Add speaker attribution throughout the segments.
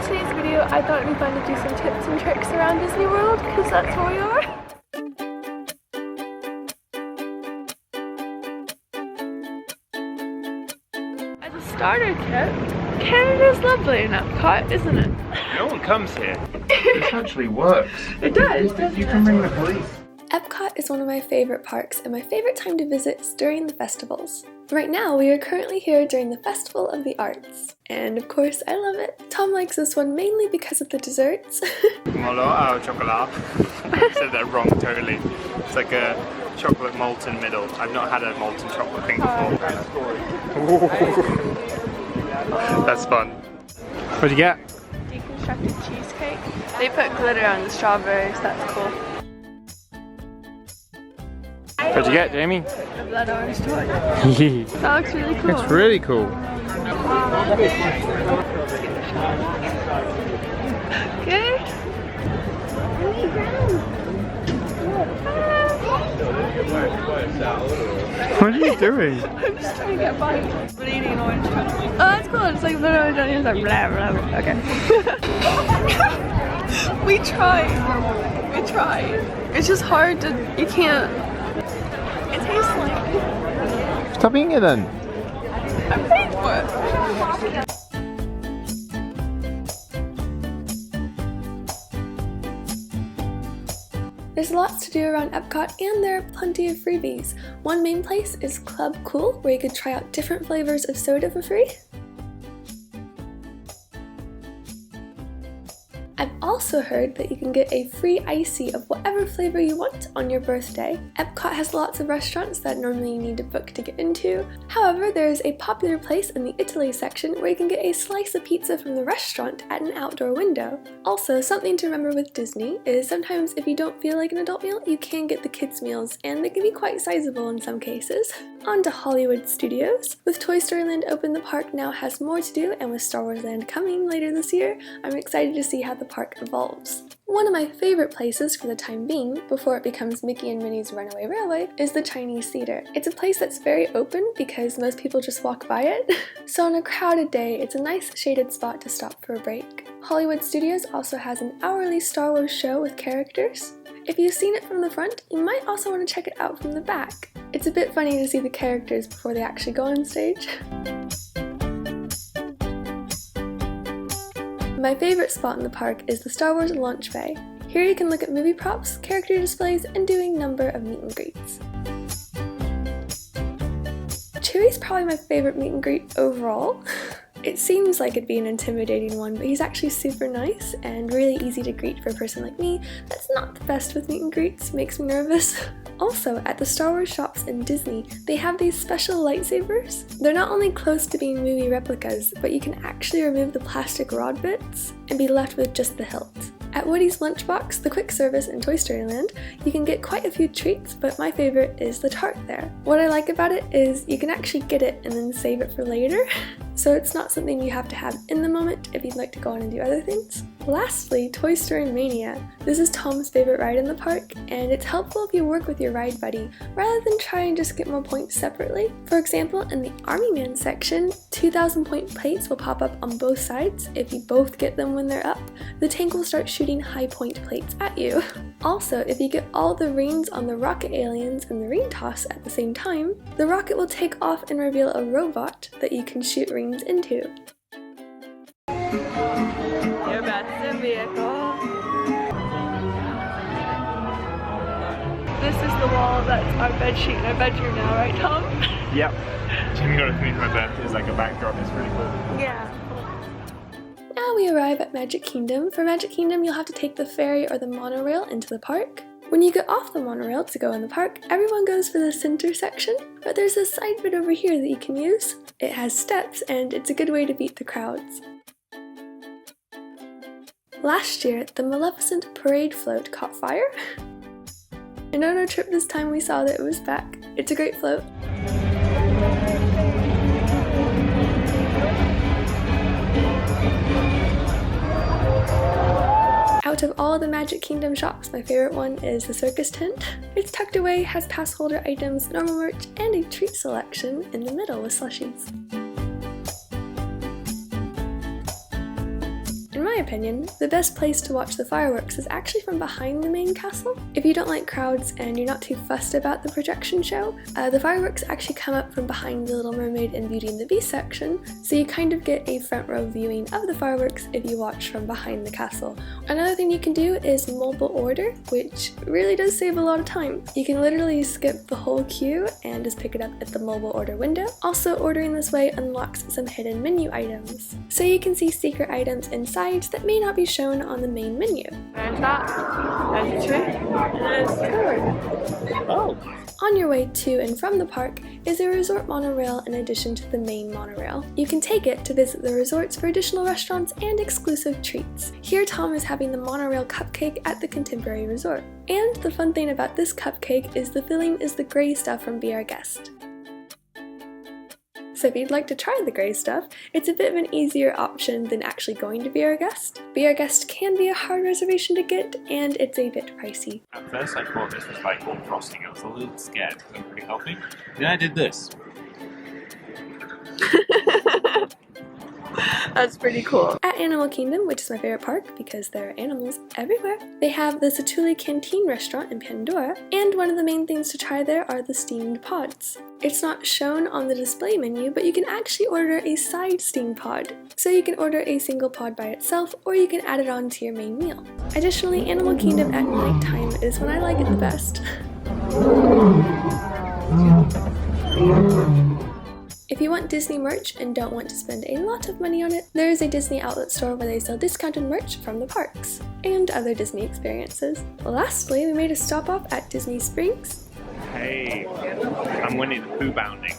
Speaker 1: for today's video, I thought it'd be fun to do some tips and tricks around Disney World, because that's where we are. As a starter tip, Canada's lovely in Epcot, isn't it?
Speaker 2: No one comes here. This actually works.
Speaker 1: It does.
Speaker 2: You can ring the police.
Speaker 1: Epcot is one of my favorite parks, and my favorite time to visit is during the festivals. Right now, we are currently here during the Festival of the Arts, and of course, I love it. Tom likes this one mainly because of the desserts.
Speaker 2: Monorail chocolate. I said that wrong totally. It's like a chocolate molten middle. I've not had a molten chocolate thing before. That's fun. What'd you get?
Speaker 1: Deconstructed cheesecake. They put glitter on the strawberries, that's cool.
Speaker 2: What'd you get, Jamie?
Speaker 1: The blood orange toy. That looks really cool.
Speaker 2: It's really cool.
Speaker 1: Okay.
Speaker 2: What are you doing?
Speaker 1: I'm just trying to get by. I'm eating an orange toy. Oh, that's cool. It's like blood orange on the inside. Blah, blah, blah. Okay. We tried. We tried. It's just hard to, you can't. It tastes like.
Speaker 2: Stop eating it then.
Speaker 1: I'm paid for it. There's lots to do around Epcot, and there are plenty of freebies. One main place is Club Cool, where you could try out different flavors of soda for free. I've also heard that you can get a free icy of whatever flavor you want on your birthday. Epcot has lots of restaurants that normally you need to book to get into. However, there is a popular place in the Italy section where you can get a slice of pizza from the restaurant at an outdoor window. Also, something to remember with Disney is sometimes if you don't feel like an adult meal, you can get the kids' meals, and they can be quite sizable in some cases. On to Hollywood Studios. With Toy Story Land open, the park now has more to do, and with Star Wars Land coming later this year, I'm excited to see how the park evolves. One of my favorite places for the time being, before it becomes Mickey and Minnie's Runaway Railway, is the Chinese Cedar. It's a place that's very open because most people just walk by it. So on a crowded day, it's a nice shaded spot to stop for a break. Hollywood Studios also has an hourly Star Wars show with characters. If you've seen it from the front, you might also want to check it out from the back. It's a bit funny to see the characters before they actually go on stage. My favorite spot in the park is the Star Wars Launch Bay. Here you can look at movie props, character displays, and do a number of meet and greets. Chewie's probably my favorite meet and greet overall. It seems like it'd be an intimidating one, but he's actually super nice and really easy to greet for a person like me that's not the best with meet and greets, makes me nervous. Also, at the Star Wars shops in Disney, they have these special lightsabers. They're not only close to being movie replicas, but you can actually remove the plastic rod bits and be left with just the hilt. At Woody's Lunchbox, the quick service in Toy Story Land, you can get quite a few treats, but my favorite is the tart there. What I like about it is you can actually get it and then save it for later, so it's not something you have to have in the moment if you'd like to go on and do other things. Lastly, Toy Story Mania. This is Tom's favorite ride in the park, and it's helpful if you work with your ride buddy rather than try and just get more points separately. For example, in the Army Man section, 2,000 point plates will pop up on both sides. If you both get them when they're up, the tank will start shooting high point plates at you. Also, if you get all the rings on the rocket aliens and the ring toss at the same time, the rocket will take off and reveal a robot that you can shoot rings into. You're back to the vehicle. This is the wall that's our bedsheet in our bedroom now, right, Tom?
Speaker 2: Yep. Jimmy got it for me for my birthday. It's like a backdrop. It's really cool.
Speaker 1: Yeah. Now we arrive at Magic Kingdom. For Magic Kingdom, you'll have to take the ferry or the monorail into the park. When you get off the monorail to go in the park, everyone goes for the center section, but there's a side bit over here that you can use. It has steps, and it's a good way to beat the crowds. Last year, the Maleficent parade float caught fire. And on our trip this time, we saw that it was back. It's a great float. Out of all the Magic Kingdom shops, my favorite one is the circus tent. It's tucked away, has pass holder items, normal merch, and a treat selection in the middle with slushies. In my opinion, the best place to watch the fireworks is actually from behind the main castle. If you don't like crowds and you're not too fussed about the projection show, the fireworks actually come up from behind the Little Mermaid and Beauty and the Beast section, so you kind of get a front row viewing of the fireworks if you watch from behind the castle. Another thing you can do is mobile order, which really does save a lot of time. You can literally skip the whole queue and just pick it up at the mobile order window. Also, ordering this way unlocks some hidden menu items, so you can see secret items and sides that may not be shown on the main menu.
Speaker 3: There's that, there's two, and there's four.
Speaker 2: Oh.
Speaker 1: On your way to and from the park is a resort monorail in addition to the main monorail. You can take it to visit the resorts for additional restaurants and exclusive treats. Here Tom is having the Monorail Cupcake at the Contemporary Resort. And the fun thing about this cupcake is the filling is the gray stuff from Be Our Guest. So if you'd like to try the grey stuff, it's a bit of an easier option than actually going to Be Our Guest. Be Our Guest can be a hard reservation to get, and it's a bit pricey.
Speaker 4: At first I thought this was like frosting. I was a little scared because I'm pretty healthy. Then I did this.
Speaker 3: That's pretty cool.
Speaker 1: At Animal Kingdom, which is my favorite park because there are animals everywhere, they have the Satuli Canteen restaurant in Pandora, and one of the main things to try there are the steamed pods. It's not shown on the display menu, but you can actually order a side steamed pod. So you can order a single pod by itself, or you can add it on to your main meal. Additionally, Animal Kingdom at nighttime is when I like it the best. If you want Disney merch and don't want to spend a lot of money on it, there is a Disney outlet store where they sell discounted merch from the parks and other Disney experiences. Lastly, we made a stop off at Disney Springs.
Speaker 2: Hey, I'm Winnie the Pooh bounding.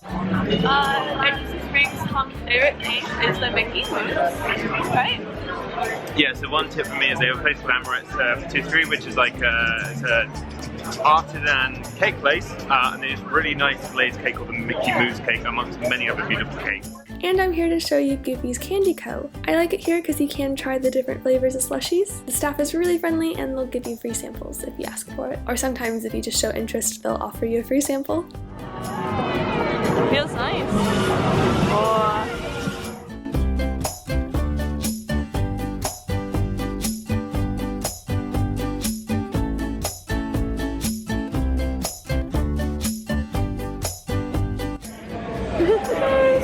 Speaker 3: At Disney Springs, Tom's favorite place is the Mickey Mouse, right?
Speaker 4: Yeah, so one tip for me is they have a place called Amaret's Patisserie, which is like it's a artisan cake place, and there's really nice glazed cake called the Mickey Mouse cake, amongst many other beautiful cakes.
Speaker 1: And I'm here to show you Goofy's Candy Co. I like it here because you can try the different flavors of slushies. The staff is really friendly and they'll give you free samples if you ask for it. Or sometimes if you just show interest, they'll offer you a free sample.
Speaker 3: Feels nice. Oh.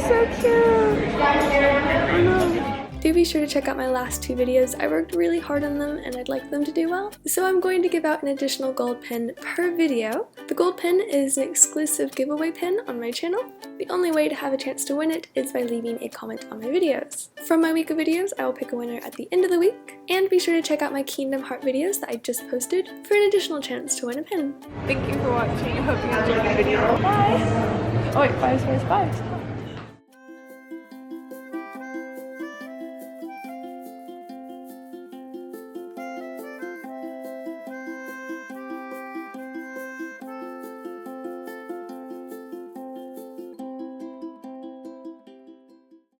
Speaker 3: So cute! Oh no.
Speaker 1: Do be sure to check out my last two videos. I worked really hard on them and I'd like them to do well. So I'm going to give out an additional gold pin per video. The gold pin is an exclusive giveaway pin on my channel. The only way to have a chance to win it is by leaving a comment on my videos. From my week of videos, I will pick a winner at the end of the week. And be sure to check out my Kingdom Heart videos that I just posted for an additional chance to win a pin.
Speaker 3: Thank you for watching. I hope you enjoyed the video. Bye! Oh wait, bye.